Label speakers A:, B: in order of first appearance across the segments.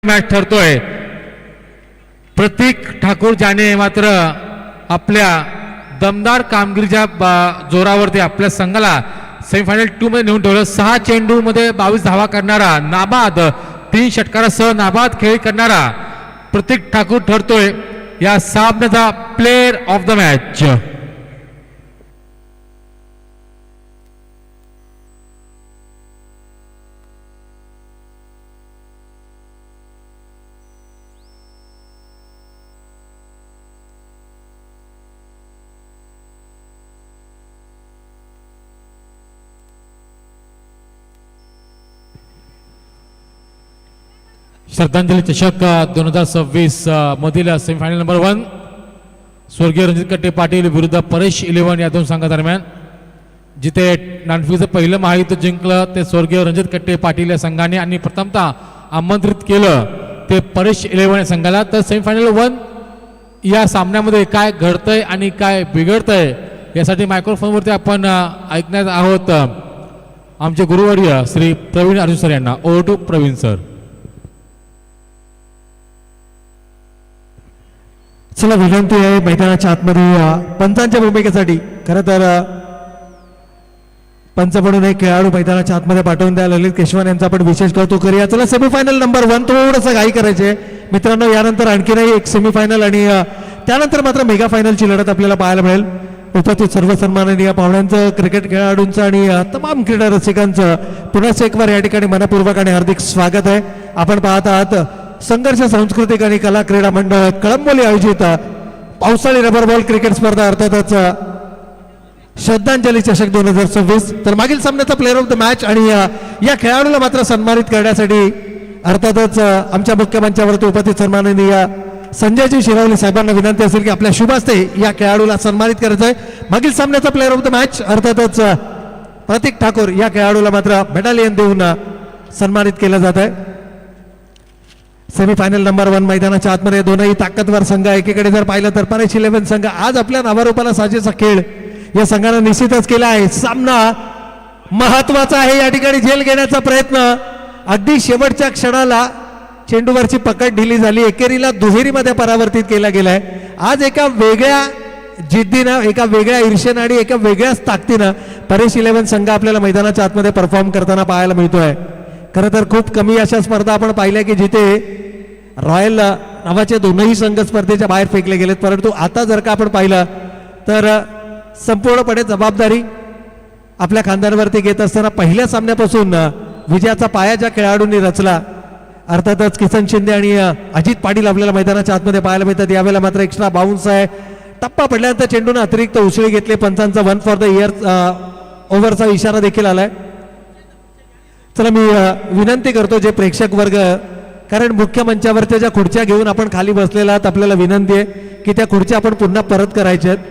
A: Match ठरतोय. प्रतीक ठाकूर ज्याने मात्र आपल्या दमदार कामगिरीच्या जोरावरती आपल्या संघाला सेमीफायनल 2 मध्ये नेऊन ठेवलं. 6 चेंडू मध्ये 22 धावा करणारा नाबाद 3 षटकारासह नाबाद खेळ करणारा प्रतीक ठाकूर ठरतोय या सामन्याचा प्लेयर ऑफ द मॅच. श्रद्धांजली चषक 2026 मधील सेमीफायनल नंबर 1 स्वर्गीय रणजित कट्टे पाटील विरुद्ध परेश 11 या दोन संघादरम्यान. जिथे नाणफेकीचं पहिलं महायुद्ध जिंकलं ते स्वर्गीय रणजित कट्टे पाटील या संघाने आणि प्रथमतः आमंत्रित केलं ते परेश 11 या संघाला. तर सेमीफायनल 1 या सामन्यामध्ये काय घडतंय आणि काय बिघडतंय यासाठी मायक्रोफोनवरती आपण ऐकण्यात आहोत आमचे गुरुवर्य श्री प्रवीण अर्जुन सर यांना. Over to Pravin sir.
B: चला विनंती आहे मैदानाच्या आतमध्ये पंचांच्या भूमिकेसाठी. खरं तर पंच म्हणून एक खेळाडू मैदानाच्या आतमध्ये पाठवून द्या. ललित केशवान यांचा आपण विशेष कौतुक करूया. चला सेमीफायनल नंबर 1 थोडंसं घाई करायचे मित्रांनो. यानंतर आणखी नाही एक सेमीफायनल आणि त्यानंतर मात्र मेगा फायनलची लढत आपल्याला पाहायला मिळेल. उपस्थित सर्व सन्माननीय पाहुण्यांचं क्रिकेट खेळाडूंचं आणि तमाम क्रीडा रसिकांचं पुन्हा एकवार या ठिकाणी मनपूर्वक आणि हार्दिक स्वागत आहे. आपण पाहत आहात संघर्ष सांस्कृतिक आणि कला क्रीडा मंडळ कळंबोली आयोजित पावसाळी रबर बॉल क्रिकेट स्पर्धा अर्थातच श्रद्धांजली चषक 2026. तर मागील सामन्याचा प्लेअर ऑफ द मॅच आणि या खेळाडूला मात्र सन्मानित करण्यासाठी अर्थातच आमच्या मुख्य मंचावरती उपस्थित सन्माननीय संजयजी शिरावली साहेबांना विनंती असेल की आपल्या शुभ हस्ते या खेळाडूला सन्मानित करायचं आहे. मागील सामन्याचा प्लेअर ऑफ द मॅच अर्थातच प्रतीक ठाकूर या खेळाडूला मात्र मेडॅलियन देऊन सन्मानित केलं जात आहे. सेमीफायनल नंबर 1 मैदानाच्या आतमध्ये दोनही ताकदवर संघ. एकीकडे जर पाहिलं तर परेश 11 संघ आज आपल्या नावारूपाला साजेसा खेळ या संघाने निश्चितच केला आहे. सामना महत्वाचा आहे. या ठिकाणी झेल घेण्याचा प्रयत्न अगदी शेवटच्या क्षणाला चेंडूवरची पकड ढिली झाली. एकेरीला दुहेरीमध्ये परावर्तित केला गेलाय. आज एका वेगळ्या जिद्दीनं एका वेगळ्या ईर्षेनं आणि एका वेगळ्याच ताकदीनं परेश 11 संघ आपल्याला मैदानाच्या आतमध्ये परफॉर्म करताना पाहायला मिळतोय. खरं तर खूप कमी अशा स्पर्धा आपण पाहिल्या की जिथे रॉयल नावाचे दोनही संघ स्पर्धेच्या बाहेर फेकले गेलेत. परंतु आता जर का आपण पाहिलं तर संपूर्णपणे जबाबदारी आपल्या खांद्यांवरती घेत असताना पहिल्या सामन्यापासून विजयाचा पाया ज्या खेळाडूंनी रचला अर्थातच किसन शिंदे आणि अजित पाटील आपल्याला मैदानाच्या आतमध्ये पाहायला मिळतात. यावेळेला मात्र एक्स्ट्रा बाउन्स आहे. टप्पा पडल्यानंतर चेंडूने अतिरिक्त उसळी घेतली. पंचांचा 1 फॉर द इयर ओव्हरचा इशारा देखील आलाय. चला मी विनंती करतो जे प्रेक्षक वर्ग कारण मुख्य मंचावरच्या ज्या खुर्च्या घेऊन आपण खाली बसलेला आहात आपल्याला विनंती आहे की त्या खुर्च्या आपण पुन्हा परत करायच्या आहेत.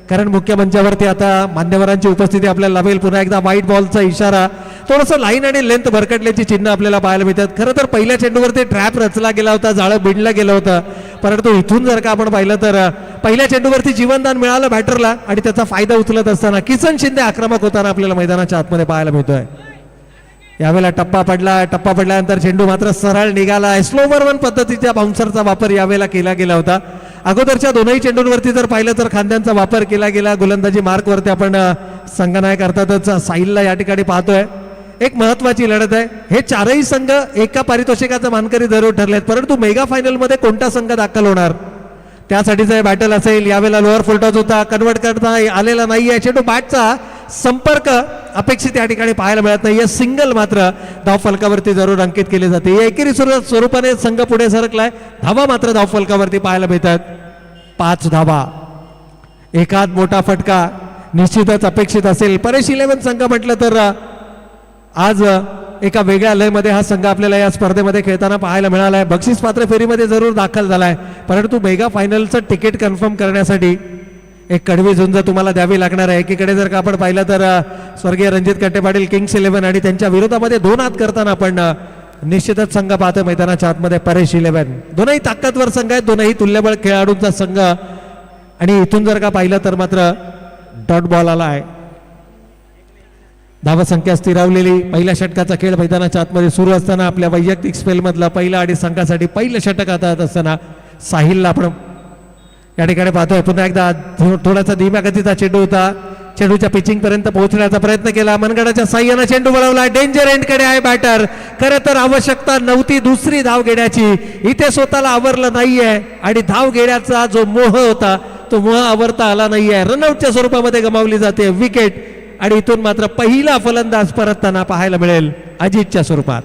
B: कारण मुख्य मंचावरती आता मान्यवरांची उपस्थिती आपल्याला लाभेल. पुन्हा एकदा व्हाईट बॉलचा इशारा. थोडंसं लाईन आणि लेंथ भरकटल्याची चिन्ह आपल्याला पाहायला मिळतात. खरं तर पहिल्या चेंडूवरती ट्रॅप रचला गेला होता. जाळं बिडलं गेलं होतं. परंतु इथून जर का आपण पाहिलं तर पहिल्या चेंडूवरती जीवनदान मिळालं बॅटरला आणि त्याचा फायदा उचलत असताना किसन शिंदे आक्रमक होताना आपल्याला मैदानाच्या आतमध्ये पाहायला मिळतोय. यावेळेला टप्पा पडल्यानंतर चेंडू मात्र सरळ निघाला. स्लोवर 1 पद्धतीच्या बाउन्सरचा वापर यावेळेला केला गेला होता. अगोदरच्या दोनही चेंडूंवरती जर पाहिलं तर खांद्यांचा वापर केला गेला. गोलंदाजी मार्कवरती आपण संघनायक अर्थातच साहिलला या ठिकाणी पाहतोय. एक महत्वाची लढत आहे. हे चारही संघ एका पारितोषिकाचा मानकरी जरूर ठरलेत. परंतु मेगा फायनल मध्ये कोणता संघ दाखल होणार त्यासाठीचा हे बॅटल असेल. यावेळेला लोअर फुलटॉस होता. कन्वर्ट करता आलेला नाहीये. चेंडू बॅटचा संपर्क अपेक्षित या ठिकाणी पाहायला मिळत नाहीये. सिंगल मात्र धाव फलकावरती जरूर अंकित केले जाते. एकेरी स्वरूपाने संघ पुढे सरकलाय. धावा मात्र धाव फलकावरती पाहायला मिळतात. 5 धावा. एकात मोठा फटका निश्चितच अपेक्षित असेल. परेश 11 संघ म्हटलं तर आज एका वेगळ्या लयमध्ये हा संघ आपल्याला या स्पर्धेमध्ये खेळताना पाहायला मिळाला आहे. बक्षीस पात्र फेरीमध्ये जरूर दाखल झालाय. परंतु मेगा फायनलचं तिकीट कन्फर्म करण्यासाठी एक कडवी झुंज तुम्हाला द्यावी लागणार आहे. एकीकडे जर का आपण पाहिलं तर स्वर्गीय रणजित कट्टे पाटील किंग्स 11 आणि त्यांच्या विरोधामध्ये 2 हात करताना आपण निश्चितच संघ पाहतो मैदानाच्या आतमध्ये परेश 11. दोनही ताकदवर संघ आहेत. दोनही तुल्यबळ खेळाडूंचा संघ आणि इथून जर का पाहिलं तर मात्र डॉट बॉल आला आहे. धावसंख्या स्थिरावलेली. पहिल्या षटकाचा खेळ मैदानाच्या आतमध्ये सुरू असताना आपल्या वैयक्तिक स्पेलमधला पहिला आणि संघासाठी पहिलं षटक हातात असताना साहिलला आपण या ठिकाणी पाहतोय. पुन्हा एकदा थोडासा धीम्या गतीचा चेंडू होता. चेंडूच्या पिचिंग पर्यंत पोहोचण्याचा प्रयत्न केला. मनगडाच्या साह्यानं चेंडू वळवला. डेंजर एंडकडे आहे बॅटर. खरं तर आवश्यकता नव्हती दुसरी धाव घेण्याची. इथे स्वतःला आवरलं नाहीये आणि धाव घेण्याचा जो मोह होता तो मोह आवरता आला नाहीये. रनआउटच्या स्वरूपामध्ये गमावली जाते विकेट आणि इथून मात्र पहिला फलंदाज परतताना पाहायला मिळेल अजितच्या स्वरूपात.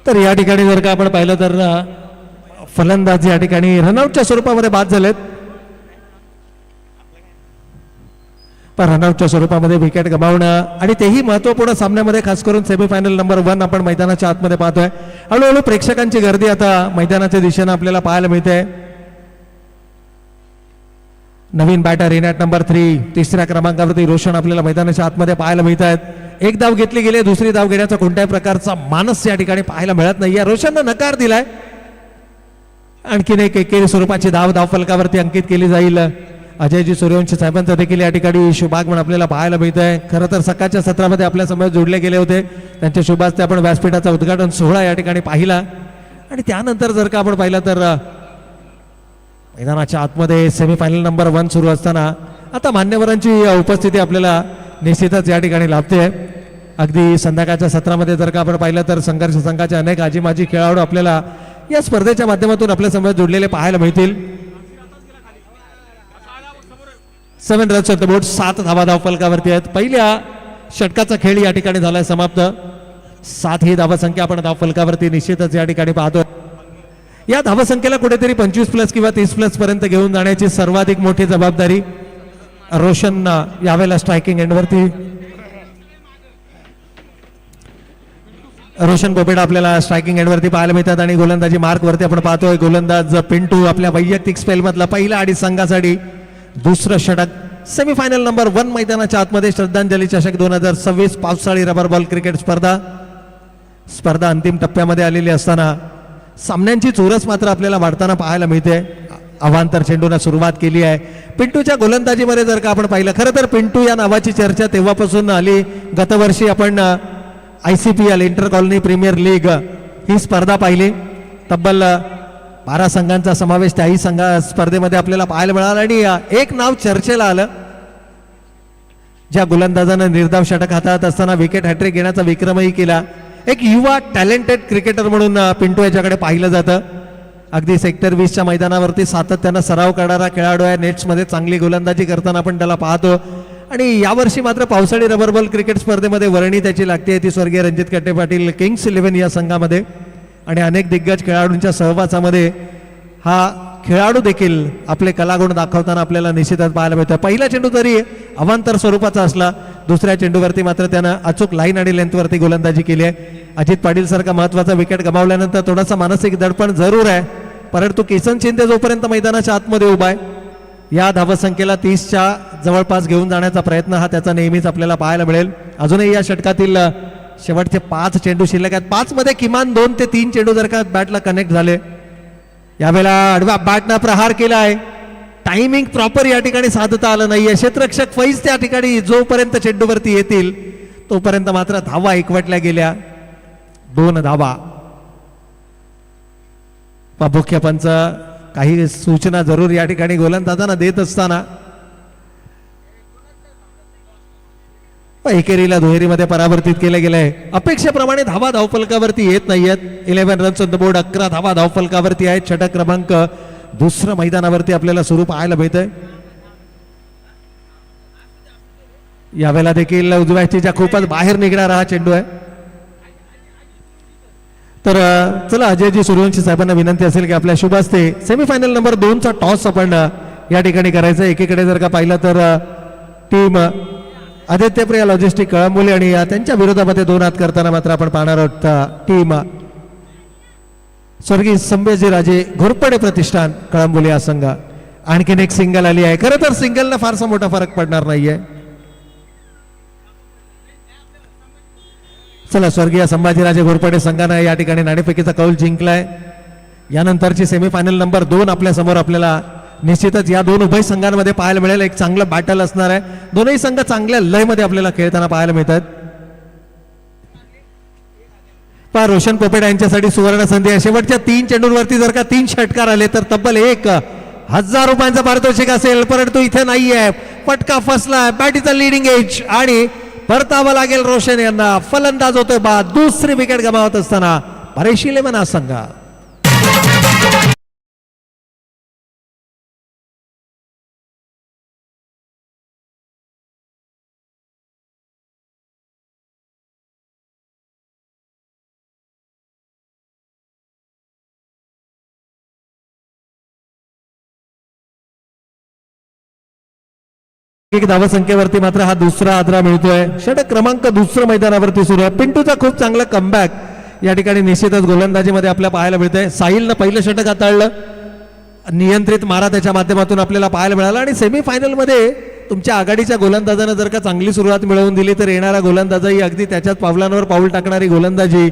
B: तर या ठिकाणी जर का आपण पाहिलं तर फलंदाज या ठिकाणी रनआउटच्या स्वरूपामध्ये बाद झालेत. पण रनआउटच्या स्वरूपामध्ये विकेट गमावणं आणि तेही महत्वपूर्ण सामन्यामध्ये खास करून सेमीफायनल नंबर 1 आपण मैदानाच्या आतमध्ये पाहतोय. हळूहळू प्रेक्षकांची गर्दी आता मैदानाच्या दिशेनं आपल्याला पाहायला मिळते. नवीन बॅटर इन ॲट नंबर 3 तिसऱ्या क्रमांकावरती रोशन आपल्याला मैदानाच्या आतमध्ये पाहायला मिळत आहेत. एक धाव घेतली गेली, दुसरी धाव घेण्याचा कोणत्याही प्रकारचा मानस या ठिकाणी पाहायला मिळत नाहीये. रोशननं नकार दिलाय. आणखीन एक एकेरी स्वरूपाची धाव फलकावरती अंकित केली जाईल. अजयजी सूर्यवंशी साहेबांचा देखील या ठिकाणी शुभागमन आपल्याला पाहायला मिळत आहे. खरं तर सकाळच्या सत्रामध्ये आपल्या समोर जोडले गेले होते. त्यांच्या शुभास्ते आपण व्यासपीठाचा उद्घाटन सोहळा या ठिकाणी पाहिला आणि त्यानंतर जर का आपण पाहिलं तर मैदानाच्या आतमध्ये सेमीफायनल नंबर 1 सुरू असताना आता मान्यवरांची उपस्थिती आपल्याला निश्चितच या ठिकाणी लाभते. अगदी संध्याकाळच्या सत्रामध्ये जर का आपण पाहिलं तर संघर्ष संघाचे अनेक आजी माजी खेळाडू आपल्याला या स्पर्धेच्या माध्यमातून आपल्या समोर जोडलेले पाहायला मिळतील. 7 रन्स ऑन द बोर्ड, 7 धावा फलकावरती आहेत. पहिल्या षटकाचा खेळ या ठिकाणी झालाय समाप्त. 7 ही धावसंख्या आपण फलकावरती निश्चितच या ठिकाणी पाहतो. या धावसंख्येला कुठेतरी 25+ किंवा 30+ पर्यंत घेऊन जाण्याची सर्वाधिक मोठी जबाबदारी रोशन यावेळेला स्ट्रायकिंग एंडवरती. रोशन बोपेडा आपल्याला स्ट्रायकिंग एंडवरती पाहायला मिळतात आणि गोलंदाजी मार्क वरती आपण पाहतोय. गोलंदाज पिंटू आपल्या वैयक्तिक स्पेल मधला पहिला आणि संघासाठी दुसरं षटक. सेमीफायनल नंबर 1 मैदानाच्या आतमध्ये श्रद्धांजली चषक 2026 पावसाळी रबर बॉल क्रिकेट स्पर्धा अंतिम टप्प्यामध्ये आलेली असताना सामन्यांची चुरस मात्र आपल्याला वाढताना पाहायला मिळते. अवांतर चेंडूला सुरुवात केली आहे. पिंटूच्या गोलंदाजीमध्ये जर का आपण पाहिलं, खरं तर पिंटू या नावाची चर्चा तेव्हापासून आली. गतवर्षी आपण ICPL inter colony premier league ही स्पर्धा पाहिली. तब्बल 12 संघांचा समावेश त्याही स्पर्धेमध्ये आपल्याला पाहायला मिळाला आणि एक नाव चर्चेला आलं. ज्या गोलंदाजानं निर्धाव षटक हातात असताना विकेट हॅट्रिक घेण्याचा विक्रमही केला. एक युवा टॅलेंटेड क्रिकेटर म्हणून पिंटू याच्याकडे पाहिलं जातं. अगदी सेक्टर 20च्या मैदानावरती सातत्यानं सराव करणारा खेळाडू आहे. नेट्समध्ये चांगली गोलंदाजी करताना आपण त्याला पाहतो आणि यावर्षी मात्र पावसाळी रबर बॉल क्रिकेट स्पर्धेमध्ये वर्णी त्याची लागते. ती स्वर्गीय रणजित कट्टे पाटील किंग्स 11 या संघामध्ये आणि अनेक दिग्गज खेळाडूंच्या सहवासामध्ये हा खेळाडू देखील आपले कलागुण दाखवताना आपल्याला निश्चितच पाहायला मिळतं. पहिला चेंडू तरी अवांतर स्वरूपाचा असला, दुसऱ्या चेंडूवरती मात्र त्यानं अचूक लाईन आणि लेंथवरती गोलंदाजी केली आहे. अजित पाटील सारखा महत्वाचा विकेट गमावल्यानंतर थोडासा मानसिक दडपण जरूर आहे, परंतु किसन शिंदे जोपर्यंत मैदानाच्या आतमध्ये उभा आहे या धावसंख्येला 30च्या जवळपास घेऊन जाण्याचा प्रयत्न हा त्याचा नेहमीच आपल्याला पाहायला मिळेल. अजूनही या षटकातील शेवटचे 5 चेंडू शिल्लक आहेत. 5 मध्ये किमान 2 ते 3 चेंडू जर का बॅटला कनेक्ट झाले. यावेळेला आडव्या बॅटनं प्रहार केला आहे. टायमिंग प्रॉपर या ठिकाणी साधता आलं नाहीये. क्षेत्ररक्षक फैज त्या ठिकाणी जोपर्यंत चेंडूवरती येतील तोपर्यंत मात्र धावा एकवटल्या गेल्या. 2 धावा. मुख्य पंच काही सूचना जरूर या ठिकाणी गोलंदाजांना देत असताना एकेरीला दुहेरीमध्ये परावर्तित केले गेले. अपेक्षेप्रमाणे धावा धावफलकावरती येत नाहीयेत. 11 रन्स ऑन द बोर्ड, 11 धावा धावफलकावरती आहेत. षटक क्रमांक 2 मैदानावरती आपल्याला सुरू पाहायला मिळतंय. यावेळेला देखील उजव्याच्या खूपच बाहेर निघणारा हा चेंडू आहे. तर चला अजयजी सूर्यवंशी साहेबांना विनंती असेल की आपल्या शुभ हस्ते सेमीफायनल नंबर 2चा टॉस आपण या ठिकाणी करायचं. एकीकडे जर का पाहिलं तर टीम आदित्यप्रिया लॉजिस्टिक कळंबोली आणि त्यांच्या विरोधामध्ये 2 हात करताना मात्र आपण पाहणार आहोत टीम स्वर्गीय संभाजीराजे घोरपडे प्रतिष्ठान कळंबोली हा संघ. आणखीन एक सिंगल आली आहे. खरं तर सिंगलला फारसा मोठा फरक पडणार नाहीये. चला, स्वर्गीय संभाजीराजे घोरपडे संघानं या ठिकाणी नाणेफेकीचा कौल जिंकलाय. यानंतरची सेमीफायनल नंबर 2 आपल्या समोर आपल्याला निश्चितच या 2 उभय संघांमध्ये पाहायला मिळेल. एक चांगलं बॅटल असणार आहे. दोनही संघ चांगल्या लयमध्ये आपल्याला खेळताना पाहायला मिळतात. पहा, रोशन पोपेट यांच्यासाठी सुवर्ण संधी आहे. शेवटच्या 3 चेंडूंवरती जर का 3 षटकार आले तर तब्बल 1,000 रुपयांचा पारितोषिक असेल. परंतु इथे नाहीये. फटका फसला. बॅटीचा लिडिंग एज आणि परतावं लागेल रोशन यांना. फलंदाज होतोय बाद. दुसरी विकेट गमावत असताना परेश इलेव्हन हा संघ. एक धावसंख्येवरती मात्र हा दुसरा आदरा मिळतोय. षटक क्रमांक 2 मैदानावरती सुरू आहे. पिंटूचा खूप चांगला कमबॅक या ठिकाणी निश्चितच गोलंदाजीमध्ये आपल्याला पाहायला मिळतंय. साहिलनं पहिलं षटक हाताळलं. नियंत्रित मारा त्याच्या माध्यमातून आपल्याला पाहायला मिळाला. आणि सेमीफायनलमध्ये तुमच्या आघाडीच्या गोलंदाजानं जर का चांगली सुरुवात मिळवून दिली तर येणारा गोलंदाजही अगदी त्याच्याच पावलांवर पाऊल टाकणारी गोलंदाजी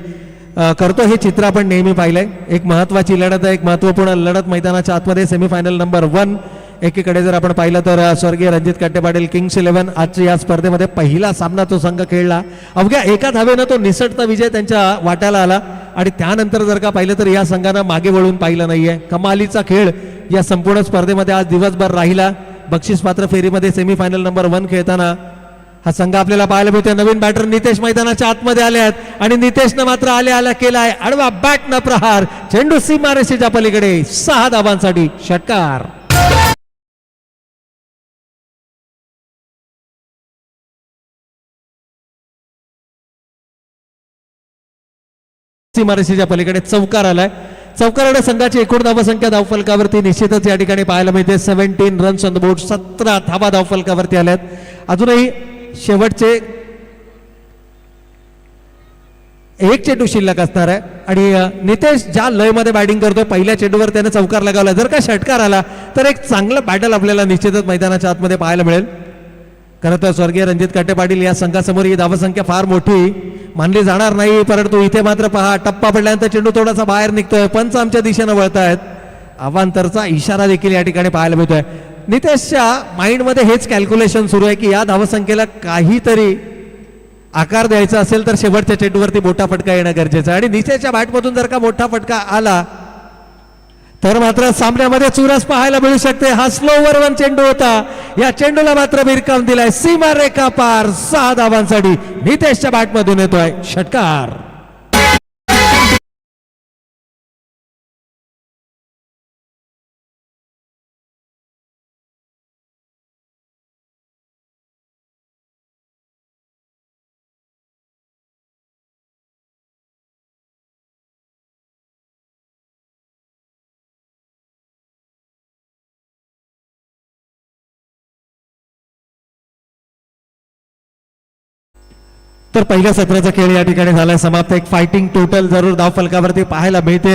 B: करतो. हे चित्र आपण नेहमी पाहिलंय. एक महत्वाची लढत आहे. एक महत्वपूर्ण लढत मैदानाच्या आतमध्ये. Semifinal number 1. एकीकडे जर आपण पाहिलं तर स्वर्गीय रणजित कट्टे पाटील किंग्स 11 आजच्या या स्पर्धेमध्ये पहिला सामना तो संघ खेळला. अवघ्या 1 धावेनं तो निसटता विजय त्यांच्या वाट्याला आला. आणि त्यानंतर जर का पाहिलं तर या संघानं मागे वळून पाहिलं नाहीये. कमालीचा खेळ या संपूर्ण स्पर्धेमध्ये आज दिवसभर राहिला. बक्षीस पात्र फेरीमध्ये सेमीफायनल नंबर 1 खेळताना हा संघ आपल्याला पाहायला मिळतोय. नवीन बॅटर नितेश मैदानाच्या आतमध्ये आले आहेत आणि नितेशनं मात्र आल्या केलाय आडवा बॅट न प्रहार. चेंडू सीमारेषेच्या पलीकडे. 6 धावांसाठी षटकार. सीमारेषेच्या पलीकडे चौकार आलाय. चौकाराने संघाची एकूण धावसंख्या धावफलकावरती निश्चितच या ठिकाणी पाहायला मिळते. 17 रन्स ऑन द बोर्ड. 17 धावा धावफलकावरती आल्यात. अजूनही शेवटचे 1 चेंडू शिल्लक असणार आहे. आणि नितेश ज्या लयमध्ये बॅटिंग करतोय पहिल्या चेंडूवर त्याने चौकार लगावला. जर का षटकार आला तर एक चांगलं बॅटल आपल्याला निश्चितच मैदानाच्या आतमध्ये पाहायला मिळेल. खरं तर स्वर्गीय रणजित कट्टे पाटील या संघासमोर ही धावसंख्या फार मोठी मानली जाणार नाही. परंतु इथे मात्र पहा, टप्पा पडल्यानंतर चेंडू थोडासा बाहेर निघतोय. पंच आमच्या दिशेनं वळतायत. अवांतरचा इशारा देखील या ठिकाणी पाहायला मिळतोय. नितेशच्या माइंडमध्ये हेच कॅल्क्युलेशन सुरू आहे की या धावसंख्येला काहीतरी आकार द्यायचा असेल तर शेवटच्या चेंडूवरती मोठा फटका येणं गरजेचं आहे. आणि नितेशच्या बॅटमधून जर का मोठा फटका आला तर मात्र सामन्यामध्ये चुरस पाहायला मिळू शकते. हा स्लोवर 1 चेंडू होता. या चेंडूला मात्र भिरकावून दिलाय. सीमा रेखा पार. 6 धावांसाठी नितेशच्या बॅटमधून येतोय षटकार. तर पहिल्या सत्राचा खेळ या ठिकाणी झालाय समाप्त. एक फायटिंग टोटल जरूर धावफलकावरती पाहायला मिळते.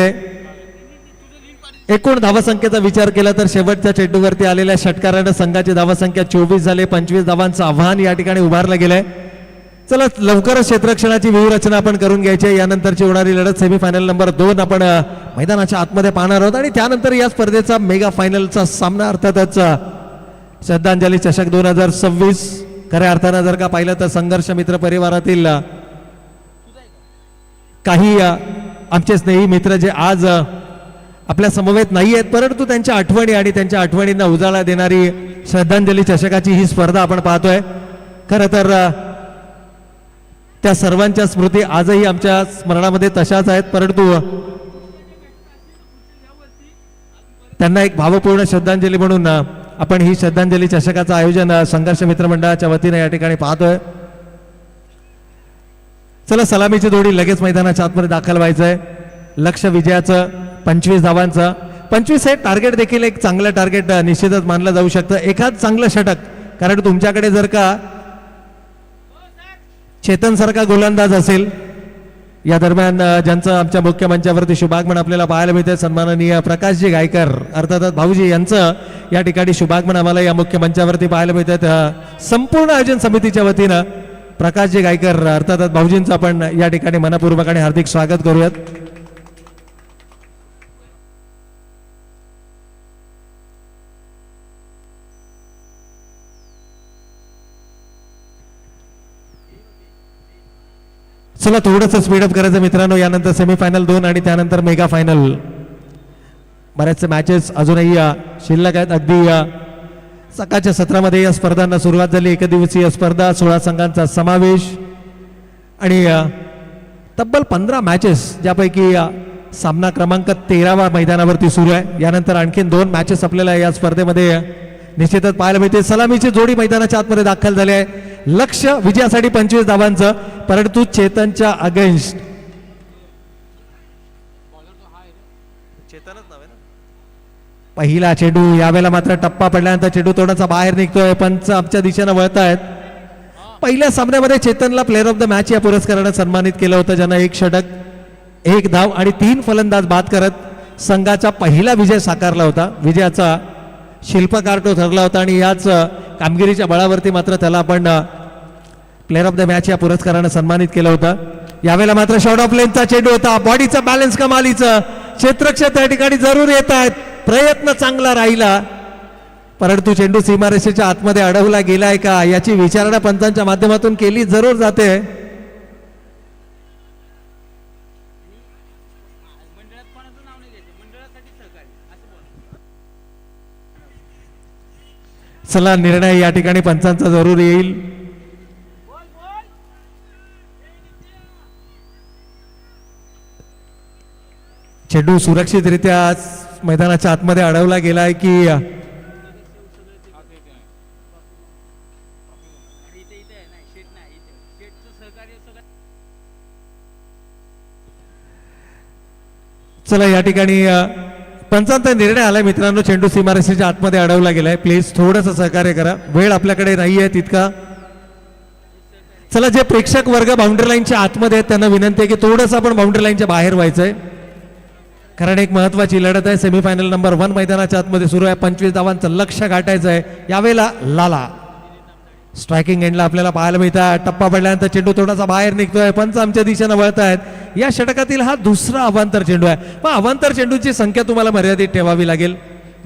B: एकूण धावसंख्येचा विचार केला तर शेवटच्या चेंडूवरती आलेल्या षटकारानं संघाची धावसंख्या 24 झाले. 25 धावांचं आव्हान या ठिकाणी उभारलं गेलंय. चला, लवकरच क्षेत्ररक्षणाची व्यूहरचना आपण करून घ्यायची. यानंतरची होणारी लढत सेमीफायनल नंबर 2 आपण मैदानाच्या आतमध्ये पाहणार आहोत. आणि त्यानंतर या स्पर्धेचा मेगा फायनलचा सामना अर्थातच श्रद्धांजली चषक 2026. खऱ्या अर्थानं जर का पाहिलं तर संघर्ष मित्र परिवारातील काही आमचे स्नेही मित्र जे आज आपल्या समवेत नाही आहेत, परंतु त्यांच्या आठवणी आणि त्यांच्या आठवणींना उजाळा देणारी श्रद्धांजली चषकाची ही स्पर्धा आपण पाहतोय. खरं तर त्या सर्वांच्या स्मृती आजही आमच्या स्मरणामध्ये तशाच आहेत. परंतु त्यांना एक भावपूर्ण श्रद्धांजली म्हणून आपण ही श्रद्धांजली चषकाचं आयोजन संघर्ष मित्र मंडळाच्या वतीने या ठिकाणी पाहतोय. चला, सलामीची जोडी लगेच मैदानाच्या आतमध्ये दाखल व्हायचंय. लक्ष विजयाचं 25 धावांचं. 25 हे टार्गेट देखील एक चांगलं टार्गेट निश्चितच मानलं जाऊ शकतं. एखाद चांगलं षटक, कारण तुमच्याकडे जर का चेतन सारखा गोलंदाज असेल, या दरम्यान ज्यांचं आमच्या मुख्य मंचावरती शुभागमन आपल्याला पाहायला मिळते, सन्माननीय प्रकाशजी गायकर अर्थातच भाऊजी यांचं या ठिकाणी शुभागमन आम्हाला या मुख्य मंचावरती पाहायला मिळतात. संपूर्ण आयोजन समितीच्या वतीनं प्रकाशजी गायकर अर्थातच भाऊजींचं आपण या ठिकाणी मनपूर्वक आणि हार्दिक स्वागत करूयात. चला थोडंसं स्पीडअप करायचं मित्रांनो. यानंतर सेमीफायनल 2 आणि त्यानंतर मेगा फायनल. बऱ्याचशा मॅचेस अजूनही शिल्लक आहेत. अगदी सकाळच्या सत्रामध्ये या स्पर्धांना सुरुवात झाली. एकदिवसीय स्पर्धा, 16 संघांचा समावेश आणि तब्बल 15 मॅचेस, ज्यापैकी सामना क्रमांक 13वा मैदानावरती सुरू आहे. यानंतर आणखीन 2 मॅचेस आपल्याला या स्पर्धेमध्ये निश्चितच पाहायला मिळते. सलामीची जोडी मैदानाच्या आतमध्ये दाखल झाली आहे. लक्ष विजयासाठी 25 धावांचं, परंतु चेतनच्या अगेन्स्ट पहिला चेंडू. यावेळेला मात्र टप्पा पडल्यानंतर चेंडू थोडासा बाहेर निघतोय. पंच आमच्या दिशेनं वळतायत. पहिल्या सामन्यामध्ये चेतनला प्लेअर ऑफ द मॅच या पुरस्कारानं सन्मानित केलं होतं, ज्यानं 1 षटक, 1 धाव आणि 3 फलंदाज बाद करत संघाचा पहिला विजय साकारला होता. विजयाचा शिल्पकार तो ठरला होता आणि याच कामगिरीच्या बळावरती मात्र त्याला आपण प्लेअर ऑफ द मॅच या पुरस्कारानं सन्मानित केलं होतं. यावेळेला मात्र शॉर्ट ऑफ लेनचा चेंडू होता. बॉडीचा बॅलन्स कमालीचं. क्षेत्ररक्षक त्या ठिकाणी जरूर येत आहेत. प्रयत्न चांगला राहिला, परंतु चेंडू सीमारेषेच्या आतमध्ये अडवला गेलाय का याची विचारणा पंचांच्या माध्यमातून केली जरूर जाते. चला निर्णय या ठिकाणी पंचांचा जरूर येईल. चेंडू सुरक्षितरित्या मैदानाच्या आतमध्ये अडवला गेलाय की चला या ठिकाणी पंचांचा निर्णय आलाय मित्रांनो. चेंडू सीमारेषेच्या आतमध्ये अडवला गेलाय. प्लीज थोडंसं सहकार्य करा, वेळ आपल्याकडे नाहीये तितका. चला जे प्रेक्षक वर्ग बाउंड्री लाईनच्या आतमध्ये आहेत त्यांना विनंती आहे की थोडंसं आपण बाउंड्री लाईनच्या बाहेर व्हायचंय, कारण एक महत्वाची लढत आहे. सेमीफायनल नंबर 1 मैदानाच्या आतमध्ये सुरू आहे. 25 धावांचं लक्ष गाठायचं आहे. यावेळेला लाला स्ट्रायकिंग एंडला आपल्याला पाहायला मिळतात. टप्पा पडल्यानंतर चेंडू थोडासा बाहेर निघतोय. पंच आमच्या दिशेनं वळतायत. या षटकातील हा दुसरा अवांतर चेंडू आहे. पण अवांतर चेंडूची संख्या तुम्हाला मर्यादित ठेवावी लागेल.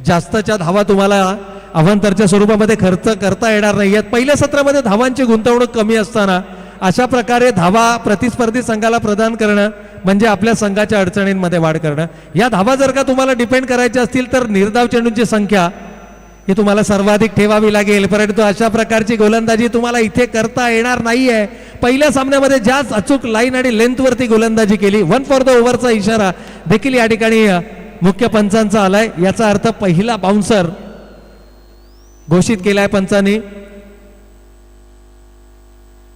B: जास्तच्या धावा तुम्हाला अवांतरच्या स्वरूपामध्ये खर्च करता येणार नाहीयेत. पहिल्या सत्रामध्ये धावांची गुंतवणूक कमी असताना अशा प्रकारे धावा प्रतिस्पर्धी संघाला प्रदान करणं म्हणजे आपल्या संघाच्या अडचणींमध्ये वाढ करणं. या धावा जर का तुम्हाला डिपेंड करायच्या असतील तर निर्धाव चेंडूंची संख्या ही तुम्हाला सर्वाधिक ठेवावी लागेल, परंतु अशा प्रकारची गोलंदाजी तुम्हाला इथे करता येणार नाहीये. पहिल्या सामन्यामध्ये ज्याच अचूक लाईन आणि लेंथवरती गोलंदाजी केली, 1 फॉर द ओव्हरचा इशारा देखील या ठिकाणी मुख्य पंचांचा आलाय. याचा अर्थ पहिला बाउन्सर घोषित केलाय पंचांनी.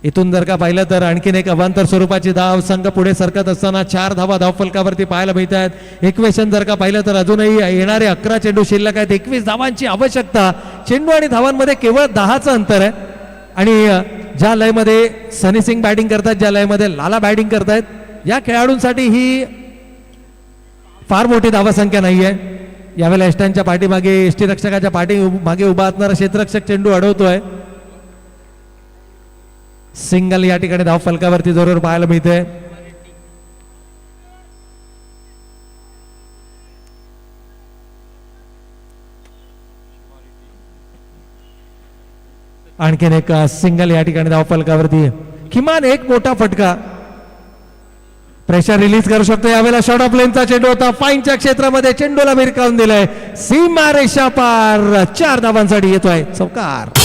B: इथून जर का पाहिलं तर आणखीन एक अवांतर स्वरूपाची धाव. संघ पुढे सरकत असताना 4 धावा धावफलकावरती पाहायला मिळत आहेत. इक्वेशन जर का पाहिलं तर अजूनही येणारे 11 चेंडू शिल्लक आहेत. 21 धावांची आवश्यकता. चेंडू आणि धावांमध्ये केवळ 10चं अंतर आहे. आणि ज्या लयमध्ये सनी सिंग बॅटिंग करतात, ज्या लयमध्ये लाला बॅटिंग करतायत, या खेळाडूंसाठी ही फार मोठी धावसंख्या नाहीये. यावेळेला एस्टांच्या पाठीमागे, एसटी रक्षकाच्या पाठीमागे उभा असणारा क्षेत्ररक्षक चेंडू अडवतोय. सिंगल या ठिकाणी धाव फलकावरती जरूर पाहायला मिळते. आणखीन एक सिंगल या ठिकाणी धाव फलकावरती. किमान एक मोठा फटका प्रेशर रिलीज करू शकतो. यावेळेला शॉर्ट ऑफ लेनचा चेंडू होता. फाईनच्या क्षेत्रामध्ये चेंडूला भिरकावून दिलाय. सीमा रेषा पार 4 धावांसाठी येतोय चौकार.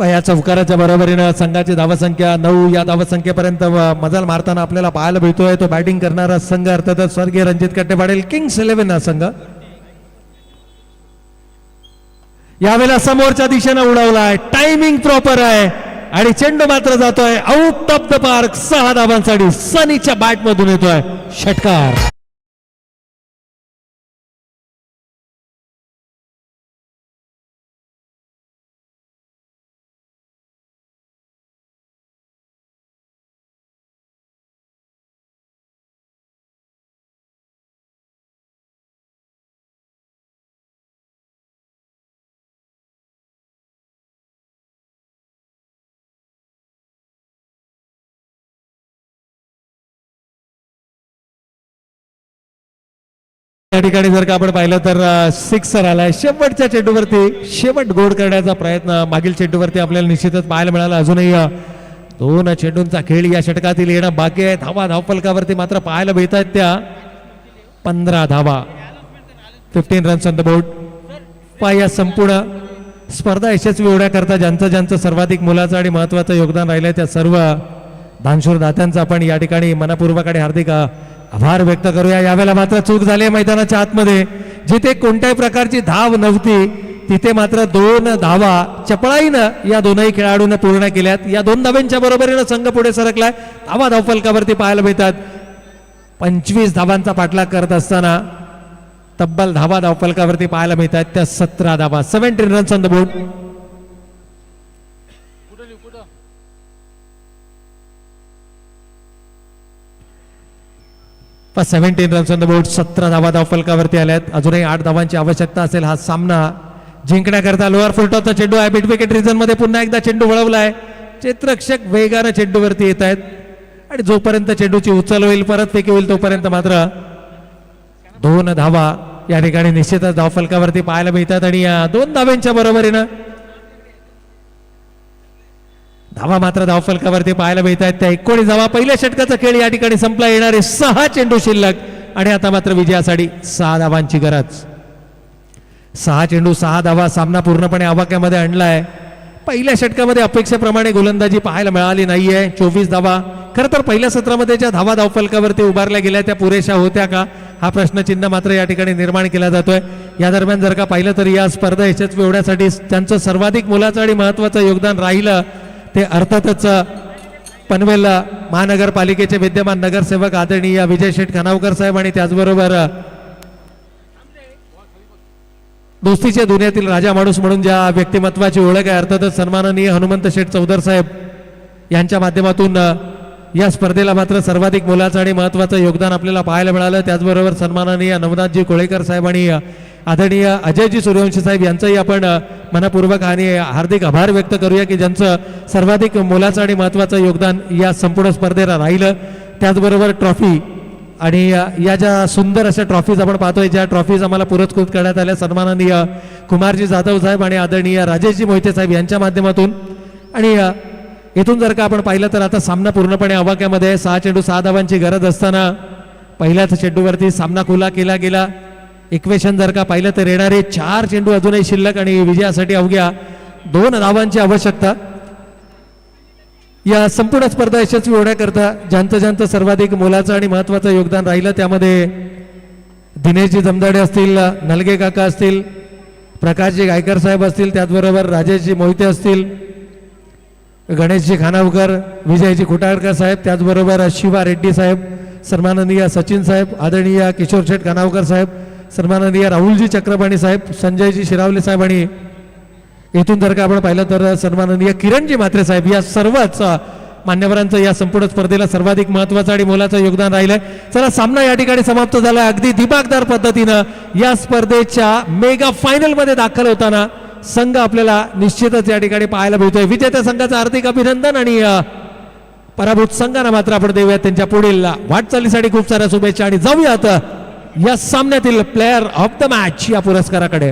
B: या चौकाराच्या बरोबरीनं संघाची धावसंख्या 9 या धावसंख्येपर्यंत मजाल मारताना आपल्याला पाहायला मिळतोय. तो बॅटिंग करणारा संघ अर्थातच स्वर्गीय रणजित कट्टे पाटील किंग्स 11 हा संघ यावेळेला समोरच्या दिशेनं उडवलाय. टायमिंग प्रॉपर आहे आणि चेंडू मात्र जातोय आउट ऑफ द पार्क. 6 धावांसाठी सनीच्या बॅट मधून येतोय षटकार. या ठिकाणी जर का आपण पाहिलं तर सिक्सर आलाय शेवटच्या चेंडूवरती. शेवट गोड करण्याचा प्रयत्न मागील चेंडूवरती आपल्याला निश्चितच पाहायला मिळाला. अजूनही 2 चेंडूंचा खेळ या षटकातील येणं बाकी आहे. धावा धावफलकावरती मात्र पाहायला मिळत आहेत त्या 15 धावा. 15 रन्स ऑन द बोर्ड. या संपूर्ण स्पर्धा यशस्वी होण्याकरता ज्यांचं सर्वाधिक मोलाचं आणि महत्वाचं योगदान राहिलंय त्या सर्व दानशूर दात्यांचा आपण या ठिकाणी मनपूर्वक आणि हार्दिक आभार व्यक्त करूया. यावेळेला मात्र चूक झाली मैदानाच्या आतमध्ये. जिथे कोणत्याही प्रकारची धाव नव्हती तिथे मात्र 2 धावा चपळाईनं या दोनही खेळाडूंना पूर्ण केल्यात. या 2 धावांच्या बरोबरीनं संघ पुढे सरकलाय. धावा धावफलकावरती पाहायला मिळतात. 25 धावांचा पाठलाग करत असताना तब्बल धावा धावफलकावरती पाहायला मिळतात त्या 17 धावा. 17 runs on the board. 17 runs on the board. 17 धावा धावफलकावरती आल्यात. अजूनही 8 धावांची आवश्यकता असेल हा सामना जिंकण्याकरता. लोअर फुलटॉपचा चेंडू आहे. मिड विकेट रिजन मध्ये पुन्हा एकदा चेंडू वळवलाय. क्षेत्ररक्षक वेगानं चेंडूवरती येत आहेत आणि जोपर्यंत चेंडूची उचल होईल परत फेकी होईल तोपर्यंत मात्र 2 धावा या ठिकाणी निश्चितच धावफलकावरती पाहायला मिळतात. आणि या 2 धावांच्या बरोबरीनं धावा मात्र धावफलकावरती पाहायला मिळत आहेत त्या 19 धावा. पहिल्या षटकाचा खेळ या ठिकाणी संपला. येणारे 6 चेंडू शिल्लक आणि आता मात्र विजयासाठी 6 धावांची गरज. 6 चेंडू 6 धावा. सामना पूर्णपणे आवाक्यामध्ये आणलाय. पहिल्या षटकामध्ये अपेक्षेप्रमाणे गोलंदाजी पाहायला मिळाली नाहीये. 24 धावा. खरं तर पहिल्या सत्रामध्ये ज्या धावा धावफलकावरती उभारल्या गेल्या त्या पुरेशा होत्या का हा प्रश्नचिन्ह मात्र या ठिकाणी निर्माण केला जातोय. या दरम्यान जर का पाहिलं तर या स्पर्धा यशस्वी होण्यासाठी त्यांचं सर्वाधिक मोलाचं आणि महत्वाचं योगदान राहिलं ते अर्थातच पनवेल महानगरपालिकेचे विद्यमान नगरसेवक आदरणीय विजय शेठ खानावकर साहेब आणि त्याचबरोबर दोस्तीच्या दुनियातील राजा माणूस म्हणून ज्या व्यक्तिमत्वाची ओळख आहे अर्थातच सन्माननीय हनुमंत शेठ चौधर साहेब यांच्या माध्यमातून या स्पर्धेला मात्र सर्वाधिक मोलाचं आणि महत्वाचं योगदान आपल्याला पाहायला मिळालं. त्याचबरोबर सन्माननीय नवनाथजी कोळेकर साहेब आणि आदरणीय अजयजी सूर्यवंशी साहेब यांचंही आपण मनपूर्वक आणि हार्दिक आभार व्यक्त करूया की ज्यांचं सर्वाधिक मोलाचं आणि महत्वाचं योगदान या संपूर्ण स्पर्धेला राहिलं. त्याचबरोबर ट्रॉफी आणि या ज्या सुंदर अशा ट्रॉफीज आपण पाहतोय ज्या ट्रॉफीज आम्हाला पुरस्कृत करण्यात आल्या सन्माननीय कुमारजी जाधव साहेब आणि आदरणीय राजेशजी मोहिते साहेब यांच्या माध्यमातून. आणि इथून जर का आपण पाहिलं तर आता सामना पूर्णपणे आवाक्यामध्ये 6 चेंडू 6 धावांची गरज असताना पहिल्याच चेंडूवरती सामना खुला केला गेला. इक्वेशन जर का पाहिलं तर येणारे 4 चेंडू अजूनही शिल्लक आणि विजयासाठी अवघ्या 2 धावांची आवश्यकता. या संपूर्ण स्पर्धा यशस्वी होण्याकरता ज्यांचं सर्वाधिक मोलाचं आणि महत्वाचं योगदान राहिलं त्यामध्ये दिनेशजी जमदाडे असतील, नलगे काका असतील, प्रकाशजी गायकर साहेब असतील, त्याचबरोबर राजेशजी मोहिते असतील, गणेशजी खानावकर, विजयजी खुटाळकर साहेब, त्याचबरोबर शिवा रेड्डी साहेब, सन्माननीय सचिन साहेब, आदरणीय किशोर शेठ खानावकर साहेब, सन्माननीय राहुलजी चक्रपाणी साहेब, संजयजी शिरावले साहेब आणि इथून जर का आपण पाहिलं तर सन्माननीय किरणजी म्हात्रे साहेब या सर्वच मान्यवरांचं या संपूर्ण स्पर्धेला सर्वाधिक महत्वाचं आणि मोलाचं योगदान राहिलंय. चला सामना या ठिकाणी समाप्त झाला. अगदी दिमागदार पद्धतीनं या स्पर्धेच्या मेगा फायनल मध्ये दाखल होताना संघ आपल्याला निश्चितच या ठिकाणी पाहायला मिळतोय. विजेत्या संघाचं हार्दिक अभिनंदन आणि पराभूत संघांना मात्र आपण देऊया त्यांच्या पुढील वाटचालीसाठी खूप साऱ्या शुभेच्छा आणि जाऊयात या सामन्यातील प्लेअर ऑफ द मॅच या पुरस्काराकडे.